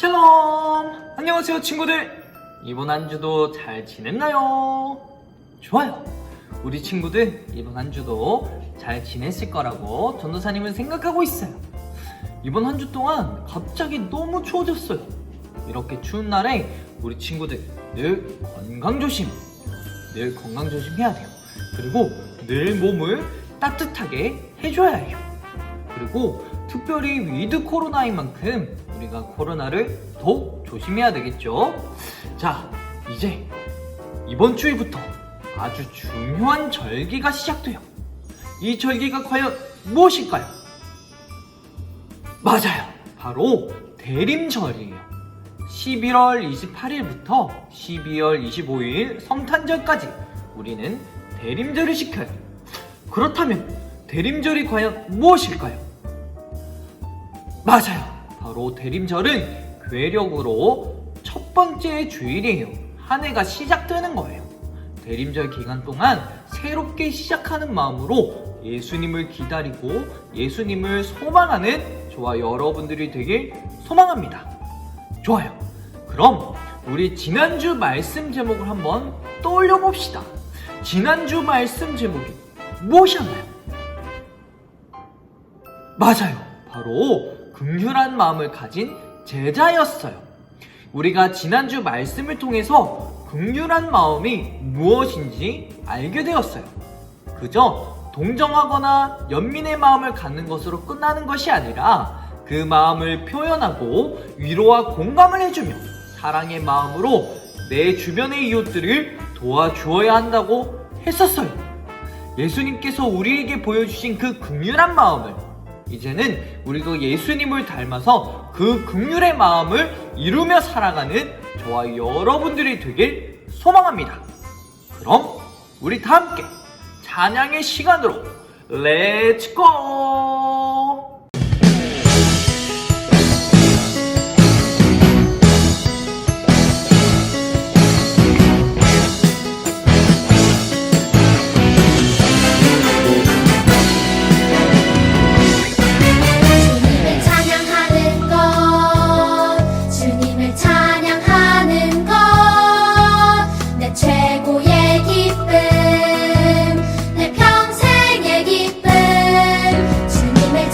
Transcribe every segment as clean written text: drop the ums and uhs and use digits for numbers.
샬롬! 안녕하세요 친구들! 이번 한 주도 잘 지냈나요? 좋아요! 우리 친구들 이번 한 주도 잘 지냈을 거라고 전도사님은 생각하고 있어요. 이번 한 주 동안 갑자기 너무 추워졌어요. 이렇게 추운 날에 우리 친구들 늘 건강 조심해야 돼요. 그리고 늘 몸을 따뜻하게 해줘야 해요. 그리고 특별히 위드 코로나인 만큼 우리가 코로나를 더욱 조심해야 되겠죠. 자, 이제 이번 주일부터 아주 중요한 절기가 시작돼요. 이 절기가 과연 무엇일까요? 맞아요, 바로 대림절이에요. 11월 28일부터 12월 25일 성탄절까지 우리는 대림절을 지켜요. 그렇다면 대림절이 과연 무엇일까요? 맞아요, 바로 대림절은 괴력으로 첫 번째 주일이에요. 한 해가 시작되는 거예요. 대림절 기간 동안 새롭게 시작하는 마음으로 예수님을 기다리고 예수님을 소망하는 저와 여러분들이 되길 소망합니다. 좋아요. 그럼 우리 지난주 말씀 제목을 한번 떠올려 봅시다. 지난주 말씀 제목이 무엇이었나요? 맞아요, 바로 긍휼한 마음을 가진 제자였어요. 우리가 지난주 말씀을 통해서 긍휼한 마음이 무엇인지 알게 되었어요. 그저 동정하거나 연민의 마음을 갖는 것으로 끝나는 것이 아니라 그 마음을 표현하고 위로와 공감을 해주며 사랑의 마음으로 내 주변의 이웃들을 도와주어야 한다고 했었어요. 예수님께서 우리에게 보여주신 그 긍휼한 마음을 이제는 우리가 예수님을 닮아서 그 긍휼의 마음을 이루며 살아가는 저와 여러분들이 되길 소망합니다. 그럼 우리 다 함께 찬양의 시간으로 렛츠고! 주님을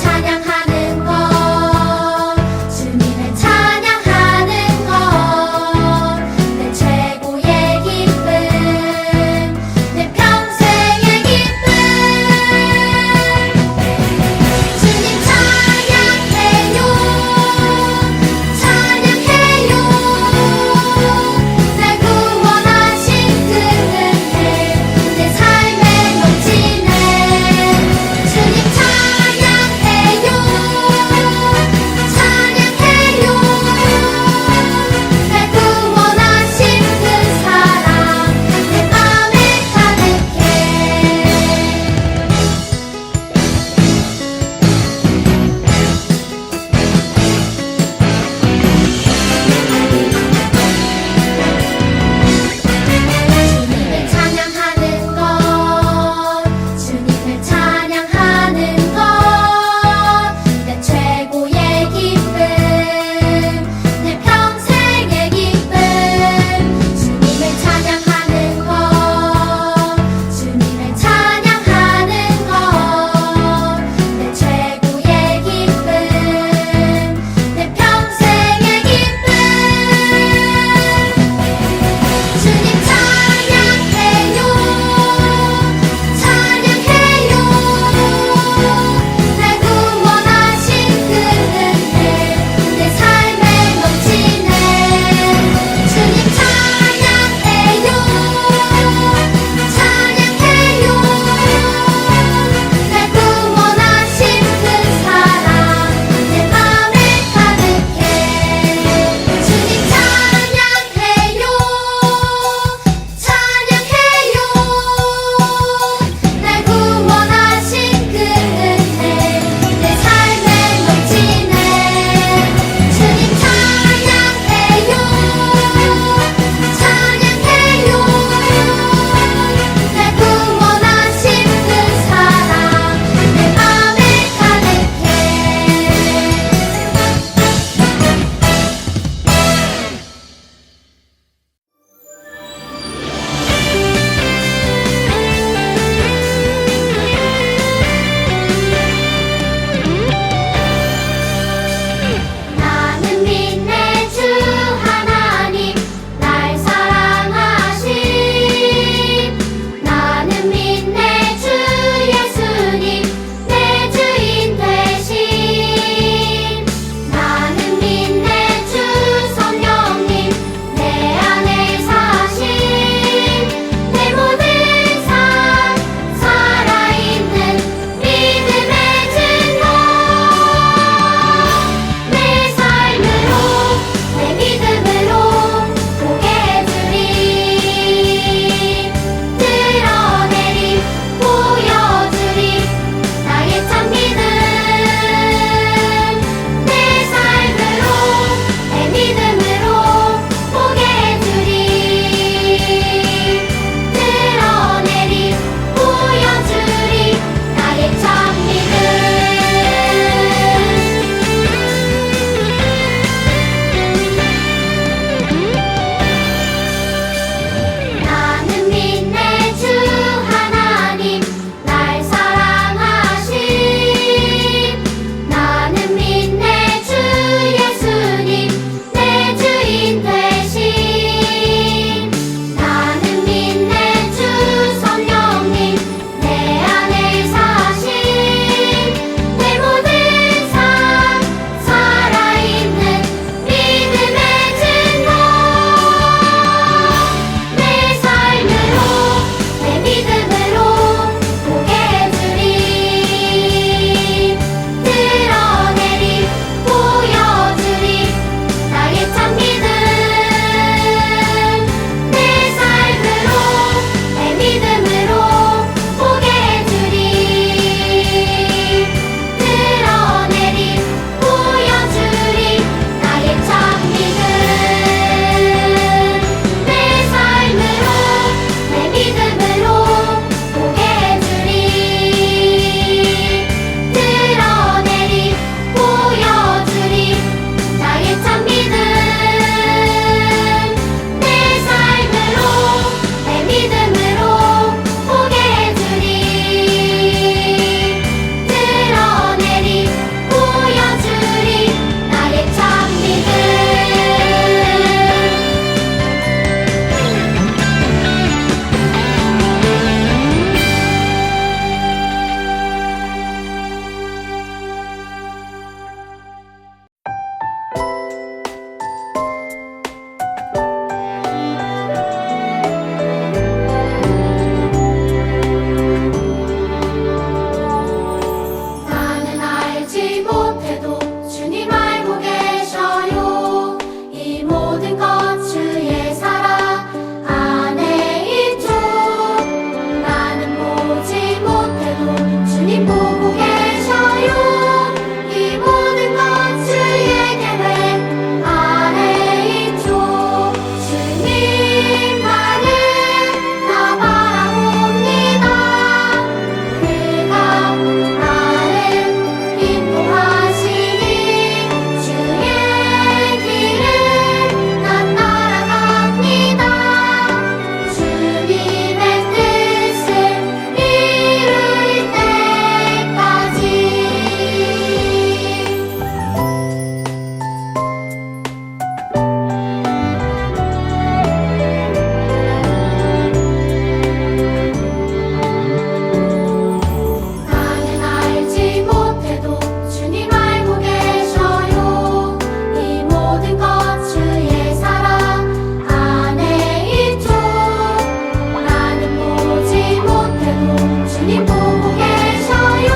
주님 보고 계셔요.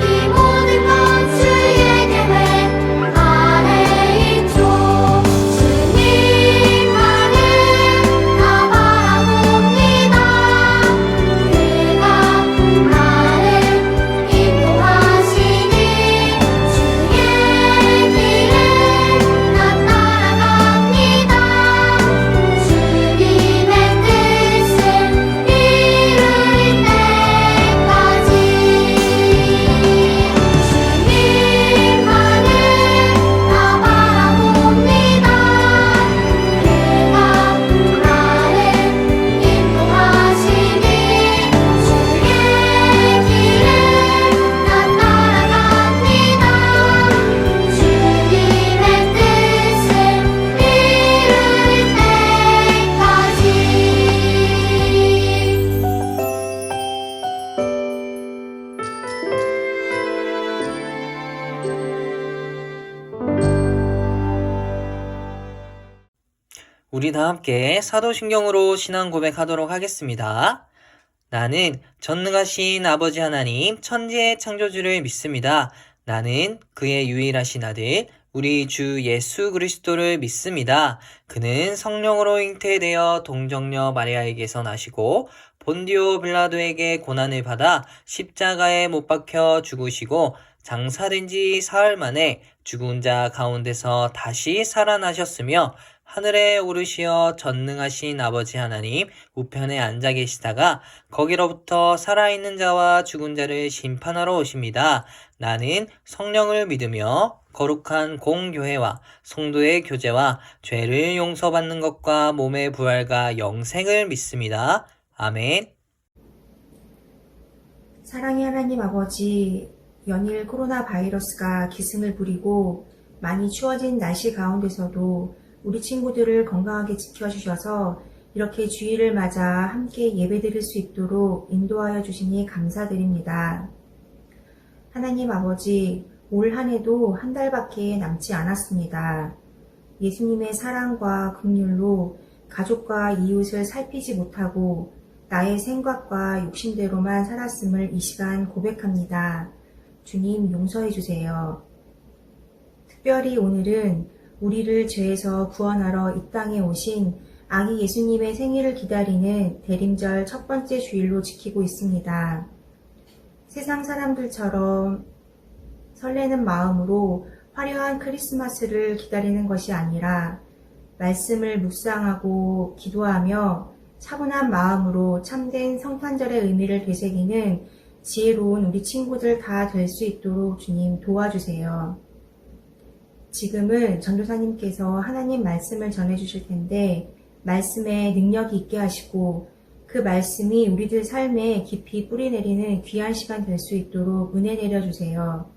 이 모든 건 주의 계획 아래 있죠. 주님만을 나 바라봅니다. 그가 나를 인도하시니 주의 길을 나 따라갑니다. 주님의 뜻을 이룰 때까지 주님만을 나 바라봅니다. 그가 나를 인도하시니 주의 길을 나 따라갑니다. 주님의 뜻을 이룰 때까지. 우리 다 함께 사도신경으로 신앙 고백하도록 하겠습니다. 나는 전능하신 아버지 하나님 천지의 창조주를 믿습니다. 나는 그의 유일하신 아들 우리 주 예수 그리스도를 믿습니다. 그는 성령으로 잉태되어 동정녀 마리아에게서 나시고 본디오 빌라도에게 고난을 받아 십자가에 못 박혀 죽으시고 장사된 지 사흘 만에 죽은 자 가운데서 다시 살아나셨으며 하늘에 오르시어 전능하신 아버지 하나님 우편에 앉아 계시다가 거기로부터 살아있는 자와 죽은 자를 심판하러 오십니다. 나는 성령을 믿으며 거룩한 공교회와 성도의 교제와 죄를 용서받는 것과 몸의 부활과 영생을 믿습니다. 아멘. 사랑의 하나님 아버지, 연일 코로나 바이러스가 기승을 부리고 많이 추워진 날씨 가운데서도 우리 친구들을 건강하게 지켜주셔서 이렇게 주일을 맞아 함께 예배드릴 수 있도록 인도하여 주시니 감사드립니다. 하나님 아버지, 올 한 해도 한 달밖에 남지 않았습니다. 예수님의 사랑과 긍휼로 가족과 이웃을 살피지 못하고 나의 생각과 욕심대로만 살았음을 이 시간 고백합니다. 주님 용서해 주세요. 특별히 오늘은 우리를 죄에서 구원하러 이 땅에 오신 아기 예수님의 생일을 기다리는 대림절 첫 번째 주일로 지키고 있습니다. 세상 사람들처럼 설레는 마음으로 화려한 크리스마스를 기다리는 것이 아니라 말씀을 묵상하고 기도하며 차분한 마음으로 참된 성탄절의 의미를 되새기는 지혜로운 우리 친구들 다 될 수 있도록 주님 도와주세요. 지금은 전도사님께서 하나님 말씀을 전해주실 텐데 말씀에 능력이 있게 하시고 그 말씀이 우리들 삶에 깊이 뿌리내리는 귀한 시간 될 수 있도록 은혜 내려주세요.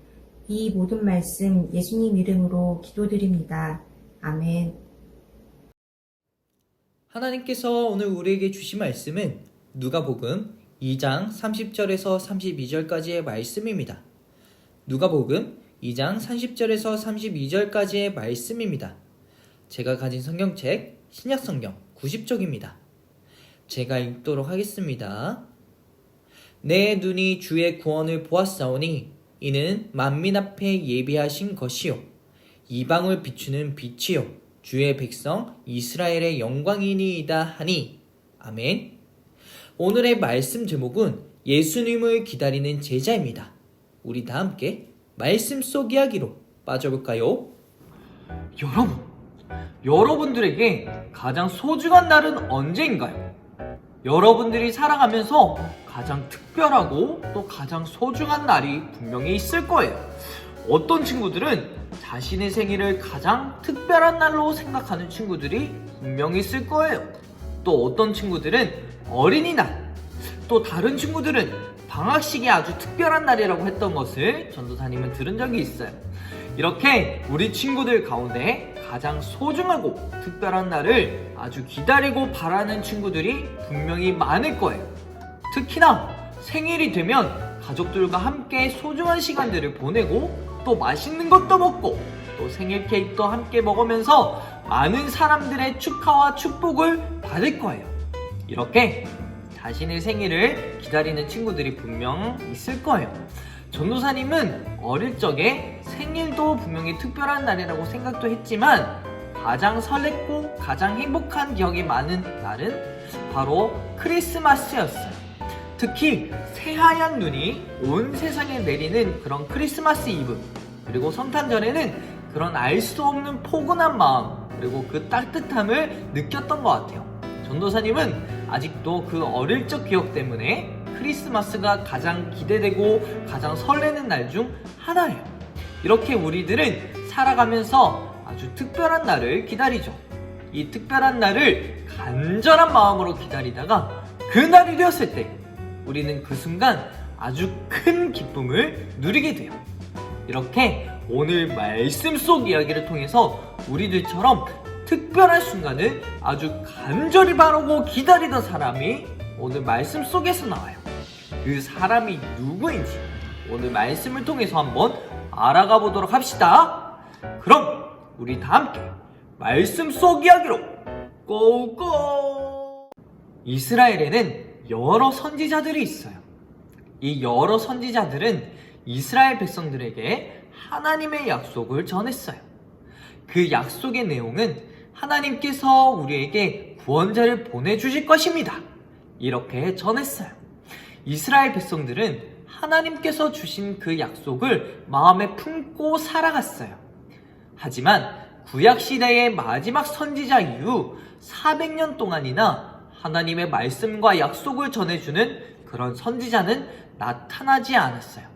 이 모든 말씀 예수님 이름으로 기도드립니다. 아멘. 하나님께서 오늘 우리에게 주신 말씀은 누가복음 2장 30절에서 32절까지의 말씀입니다. 누가복음 2장 30절에서 32절까지의 말씀입니다. 제가 가진 성경책 신약성경 90쪽입니다. 제가 읽도록 하겠습니다. 내 눈이 주의 구원을 보았사오니 이는 만민 앞에 예비하신 것이요 이방을 비추는 빛이요 주의 백성 이스라엘의 영광이니이다 하니. 아멘. 오늘의 말씀 제목은 예수님을 기다리는 제자입니다. 우리 다 함께 말씀 속 이야기로 빠져볼까요? 여러분들에게 가장 소중한 날은 언제인가요? 여러분들이 살아가면서 가장 특별하고 또 가장 소중한 날이 분명히 있을 거예요. 어떤 친구들은 자신의 생일을 가장 특별한 날로 생각하는 친구들이 분명히 있을 거예요. 또 어떤 친구들은 어린이날, 또 다른 친구들은 방학식이 아주 특별한 날이라고 했던 것을 전도사님은 들은 적이 있어요. 이렇게 우리 친구들 가운데 가장 소중하고 특별한 날을 아주 기다리고 바라는 친구들이 분명히 많을 거예요. 특히나 생일이 되면 가족들과 함께 소중한 시간들을 보내고 또 맛있는 것도 먹고 또 생일 케이크도 함께 먹으면서 많은 사람들의 축하와 축복을 받을 거예요. 이렇게 자신의 생일을 기다리는 친구들이 분명 있을 거예요. 전도사님은 어릴 적에 생일도 분명히 특별한 날이라고 생각도 했지만 가장 설렜고 가장 행복한 기억이 많은 날은 바로 크리스마스였어요. 특히 새하얀 눈이 온 세상에 내리는 그런 크리스마스 이브, 그리고 성탄절에는 그런 알 수 없는 포근한 마음, 그리고 그 따뜻함을 느꼈던 것 같아요. 전도사님은 아직도 그 어릴 적 기억 때문에 크리스마스가 가장 기대되고 가장 설레는 날 중 하나예요. 이렇게 우리들은 살아가면서 아주 특별한 날을 기다리죠. 이 특별한 날을 간절한 마음으로 기다리다가 그날이 되었을 때 우리는 그 순간 아주 큰 기쁨을 누리게 돼요. 이렇게 오늘 말씀 속 이야기를 통해서 우리들처럼 특별한 순간을 아주 간절히 바라고 기다리던 사람이 오늘 말씀 속에서 나와요. 그 사람이 누구인지 오늘 말씀을 통해서 한번 알아가 보도록 합시다. 그럼 우리 다 함께 말씀 속 이야기로 고고! 이스라엘에는 여러 선지자들이 있어요. 이 여러 선지자들은 이스라엘 백성들에게 하나님의 약속을 전했어요. 그 약속의 내용은 하나님께서 우리에게 구원자를 보내주실 것입니다. 이렇게 전했어요. 이스라엘 백성들은 하나님께서 주신 그 약속을 마음에 품고 살아갔어요. 하지만 구약시대의 마지막 선지자 이후 400년 동안이나 하나님의 말씀과 약속을 전해주는 그런 선지자는 나타나지 않았어요.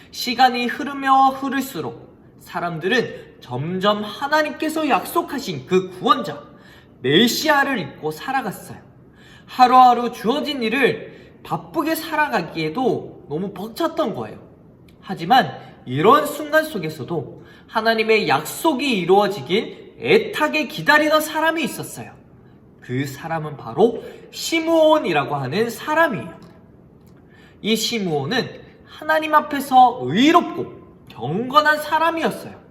시간이 흐르며 흐를수록 사람들은 점점 하나님께서 약속하신 그 구원자, 메시아를 잊고 살아갔어요. 하루하루 주어진 일을 바쁘게 살아가기에도 너무 벅찼던 거예요. 하지만 이런 순간 속에서도 하나님의 약속이 이루어지길 애타게 기다리던 사람이 있었어요. 그 사람은 바로 시므온이라고 하는 사람이에요. 이 시므온은 하나님 앞에서 의롭고 경건한 사람이었어요.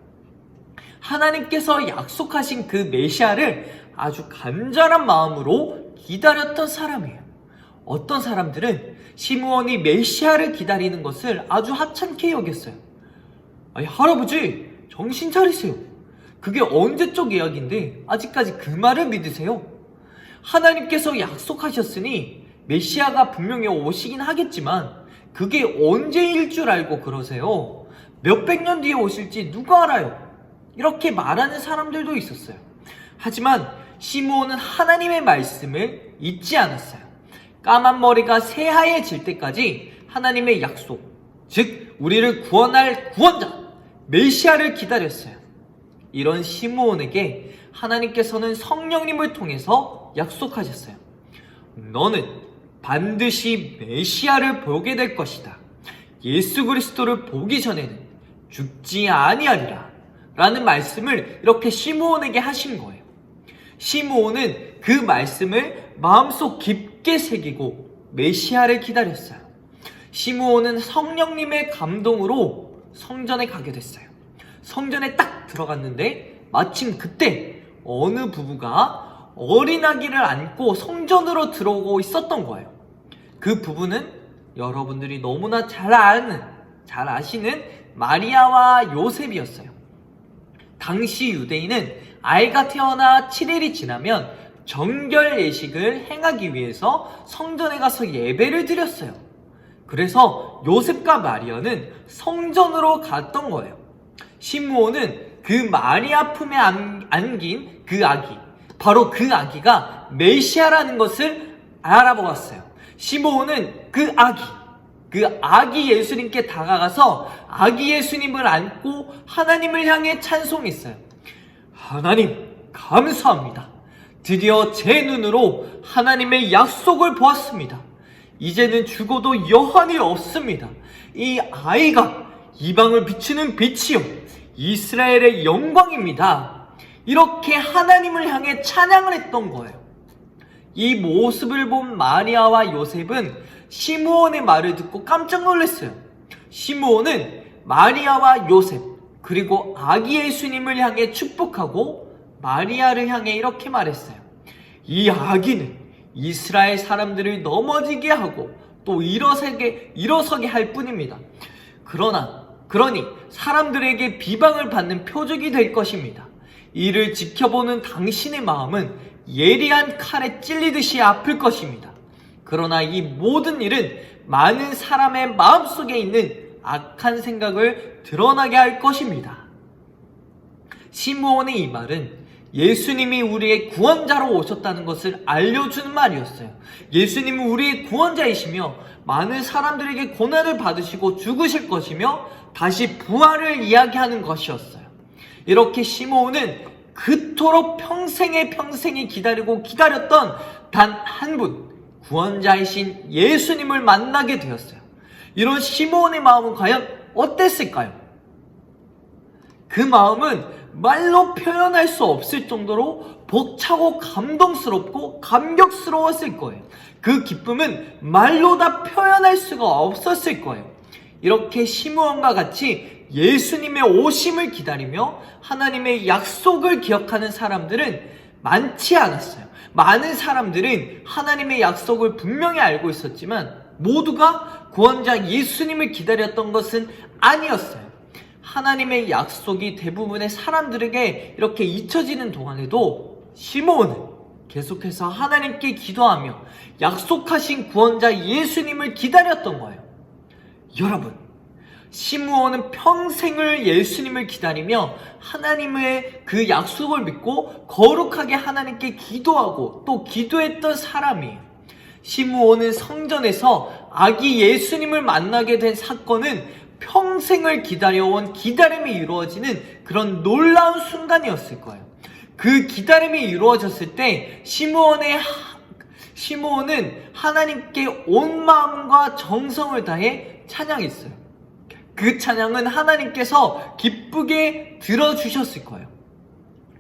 하나님께서 약속하신 그 메시아를 아주 간절한 마음으로 기다렸던 사람이에요. 어떤 사람들은 시므온이 메시아를 기다리는 것을 아주 하찮게 여겼어요. 아니, 할아버지 정신 차리세요. 그게 언제적 이야기인데 아직까지 그 말을 믿으세요? 하나님께서 약속하셨으니 메시아가 분명히 오시긴 하겠지만 그게 언제일 줄 알고 그러세요? 몇백 년 뒤에 오실지 누가 알아요? 이렇게 말하는 사람들도 있었어요. 하지만 시므온은 하나님의 말씀을 잊지 않았어요. 까만 머리가 새하얘질 때까지 하나님의 약속, 즉 우리를 구원할 구원자 메시아를 기다렸어요. 이런 시므온에게 하나님께서는 성령님을 통해서 약속하셨어요. 너는 반드시 메시아를 보게 될 것이다. 예수 그리스도를 보기 전에는 죽지 아니하리라 라는 말씀을 이렇게 시므온에게 하신 거예요. 시므온은 그 말씀을 마음속 깊게 새기고 메시아를 기다렸어요. 시므온은 성령님의 감동으로 성전에 가게 됐어요. 성전에 딱 들어갔는데 마침 그때 어느 부부가 어린아기를 안고 성전으로 들어오고 있었던 거예요. 그 부부는 여러분들이 너무나 잘 아시는 마리아와 요셉이었어요. 당시 유대인은 아이가 태어나 7일이 지나면 정결 예식을 행하기 위해서 성전에 가서 예배를 드렸어요. 그래서 요셉과 마리아는 성전으로 갔던 거예요. 시므온은 그 마리아 품에 안긴 그 아기, 바로 그 아기가 메시아라는 것을 알아보았어요. 시므온은 그 아기 예수님께 다가가서 아기 예수님을 안고 하나님을 향해 찬송했어요. 하나님 감사합니다. 드디어 제 눈으로 하나님의 약속을 보았습니다. 이제는 죽어도 여한이 없습니다. 이 아이가 이방을 비추는 빛이요 이스라엘의 영광입니다. 이렇게 하나님을 향해 찬양을 했던 거예요. 이 모습을 본 마리아와 요셉은 시므온의 말을 듣고 깜짝 놀랐어요. 시므온은 마리아와 요셉 그리고 아기 예수님을 향해 축복하고 마리아를 향해 이렇게 말했어요. 이 아기는 이스라엘 사람들을 넘어지게 하고 또 일어서게 할 뿐입니다. 그러니 사람들에게 비방을 받는 표적이 될 것입니다. 이를 지켜보는 당신의 마음은 예리한 칼에 찔리듯이 아플 것입니다. 그러나 이 모든 일은 많은 사람의 마음속에 있는 악한 생각을 드러나게 할 것입니다. 시므온의 이 말은 예수님이 우리의 구원자로 오셨다는 것을 알려주는 말이었어요. 예수님은 우리의 구원자이시며 많은 사람들에게 고난을 받으시고 죽으실 것이며 다시 부활을 이야기하는 것이었어요. 이렇게 시므온은 그토록 평생이 기다렸던 단 한 분, 구원자이신 예수님을 만나게 되었어요. 이런 시므온의 마음은 과연 어땠을까요? 그 마음은 말로 표현할 수 없을 정도로 벅차고 감동스럽고 감격스러웠을 거예요. 그 기쁨은 말로 다 표현할 수가 없었을 거예요. 이렇게 시므온과 같이 예수님의 오심을 기다리며 하나님의 약속을 기억하는 사람들은 많지 않았어요. 많은 사람들은 하나님의 약속을 분명히 알고 있었지만 모두가 구원자 예수님을 기다렸던 것은 아니었어요. 하나님의 약속이 대부분의 사람들에게 이렇게 잊혀지는 동안에도 시므온은 계속해서 하나님께 기도하며 약속하신 구원자 예수님을 기다렸던 거예요. 여러분, 시므온은 평생을 예수님을 기다리며 하나님의 그 약속을 믿고 거룩하게 하나님께 기도하고 또 기도했던 사람이에요. 시므온은 성전에서 아기 예수님을 만나게 된 사건은 평생을 기다려온 기다림이 이루어지는 그런 놀라운 순간이었을 거예요. 그 기다림이 이루어졌을 때 시므온은 하나님께 온 마음과 정성을 다해 찬양했어요. 그 찬양은 하나님께서 기쁘게 들어주셨을 거예요.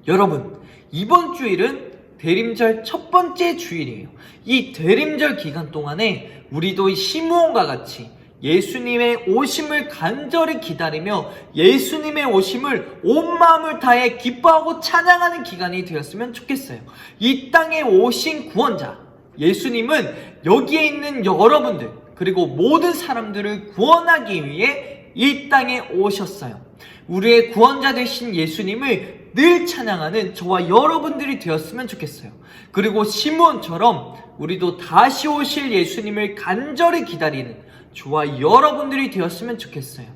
여러분, 이번 주일은 대림절 첫 번째 주일이에요. 이 대림절 기간 동안에 우리도 시므온과 같이 예수님의 오심을 간절히 기다리며 예수님의 오심을 온 마음을 다해 기뻐하고 찬양하는 기간이 되었으면 좋겠어요. 이 땅에 오신 구원자 예수님은 여기에 있는 여러분들 그리고 모든 사람들을 구원하기 위해 이 땅에 오셨어요. 우리의 구원자 되신 예수님을 늘 찬양하는 저와 여러분들이 되었으면 좋겠어요. 그리고 시므온처럼 우리도 다시 오실 예수님을 간절히 기다리는 저와 여러분들이 되었으면 좋겠어요.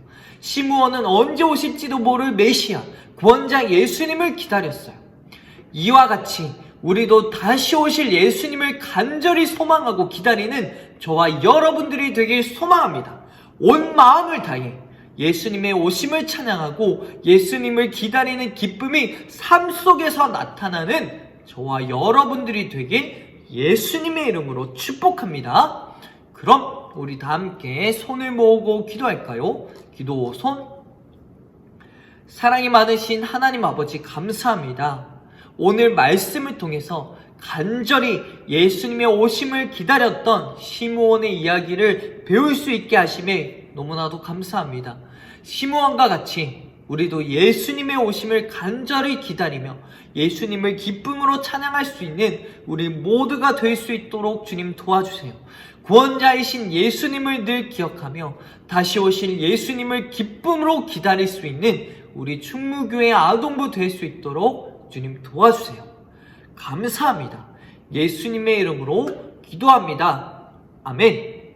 시므온은 언제 오실지도 모를 메시아, 구원자 예수님을 기다렸어요. 이와 같이 우리도 다시 오실 예수님을 간절히 소망하고 기다리는 저와 여러분들이 되길 소망합니다. 온 마음을 다해 예수님의 오심을 찬양하고 예수님을 기다리는 기쁨이 삶 속에서 나타나는 저와 여러분들이 되길 예수님의 이름으로 축복합니다. 그럼 우리 다 함께 손을 모으고 기도할까요? 기도 손. 사랑이 많으신 하나님 아버지 감사합니다. 오늘 말씀을 통해서 간절히 예수님의 오심을 기다렸던 시므온의 이야기를 배울 수 있게 하심에 너무나도 감사합니다. 시므온과 같이 우리도 예수님의 오심을 간절히 기다리며 예수님을 기쁨으로 찬양할 수 있는 우리 모두가 될 수 있도록 주님 도와주세요. 구원자이신 예수님을 늘 기억하며 다시 오실 예수님을 기쁨으로 기다릴 수 있는 우리 충무교회 아동부 될 수 있도록 주님 도와주세요. 감사합니다. 예수님의 이름으로 기도합니다. 아멘.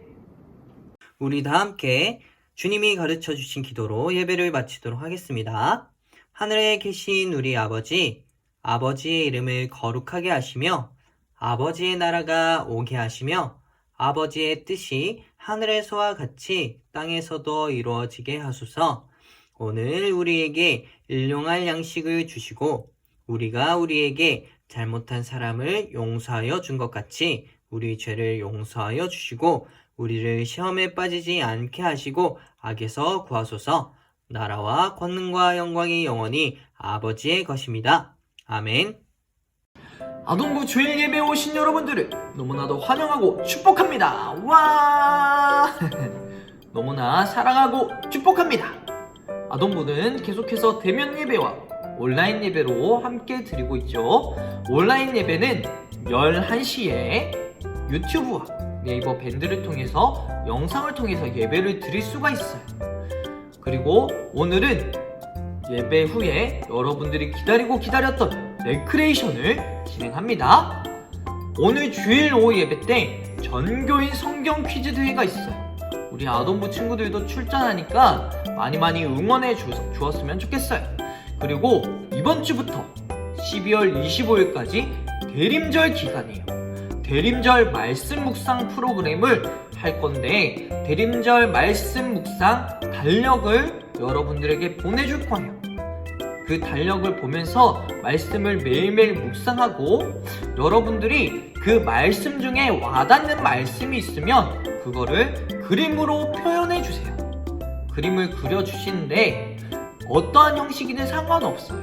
우리 다 함께 주님이 가르쳐 주신 기도로 예배를 마치도록 하겠습니다. 하늘에 계신 우리 아버지, 아버지의 이름을 거룩하게 하시며 아버지의 나라가 오게 하시며 아버지의 뜻이 하늘에서와 같이 땅에서도 이루어지게 하소서. 오늘 우리에게 일용할 양식을 주시고 우리가 우리에게 잘못한 사람을 용서하여 준 것 같이 우리 죄를 용서하여 주시고 우리를 시험에 빠지지 않게 하시고 악에서 구하소서. 나라와 권능과 영광이 영원히 아버지의 것입니다. 아멘. 아동부 주일 예배에 오신 여러분들을 너무나도 환영하고 축복합니다. 와! 너무나 사랑하고 축복합니다. 아동부는 계속해서 대면 예배와 온라인 예배로 함께 드리고 있죠. 온라인 예배는 11시에 유튜브와 네이버 밴드를 통해서 영상을 통해서 예배를 드릴 수가 있어요. 그리고 오늘은 예배 후에 여러분들이 기다렸던 레크레이션을 진행합니다. 오늘 주일 오후 예배 때 전교인 성경 퀴즈 대회가 있어요. 우리 아동부 친구들도 출전하니까 많이 응원해 주었으면 좋겠어요. 그리고 이번 주부터 12월 25일까지 대림절 기간이에요. 대림절 말씀 묵상 프로그램을 할 건데 대림절 말씀 묵상 달력을 여러분들에게 보내줄 거예요. 그 달력을 보면서 말씀을 매일매일 묵상하고 여러분들이 그 말씀 중에 와닿는 말씀이 있으면 그거를 그림으로 표현해 주세요. 그림을 그려주시는데 어떠한 형식이든 상관없어요.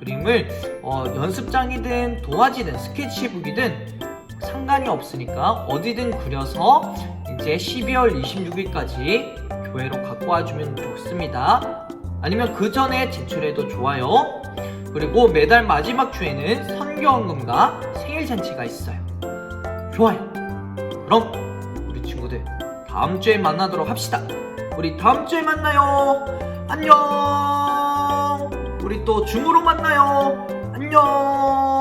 그림을 연습장이든 도화지든 스케치북이든 상관이 없으니까 어디든 그려서 이제 12월 26일까지 교회로 갖고 와주면 좋습니다. 아니면 그 전에 제출해도 좋아요. 그리고 매달 마지막 주에는 선교헌금과 생일잔치가 있어요. 좋아요. 그럼 우리 친구들 다음 주에 만나도록 합시다. 우리 다음 주에 만나요. 안녕. 우리 또 줌으로 만나요. 안녕.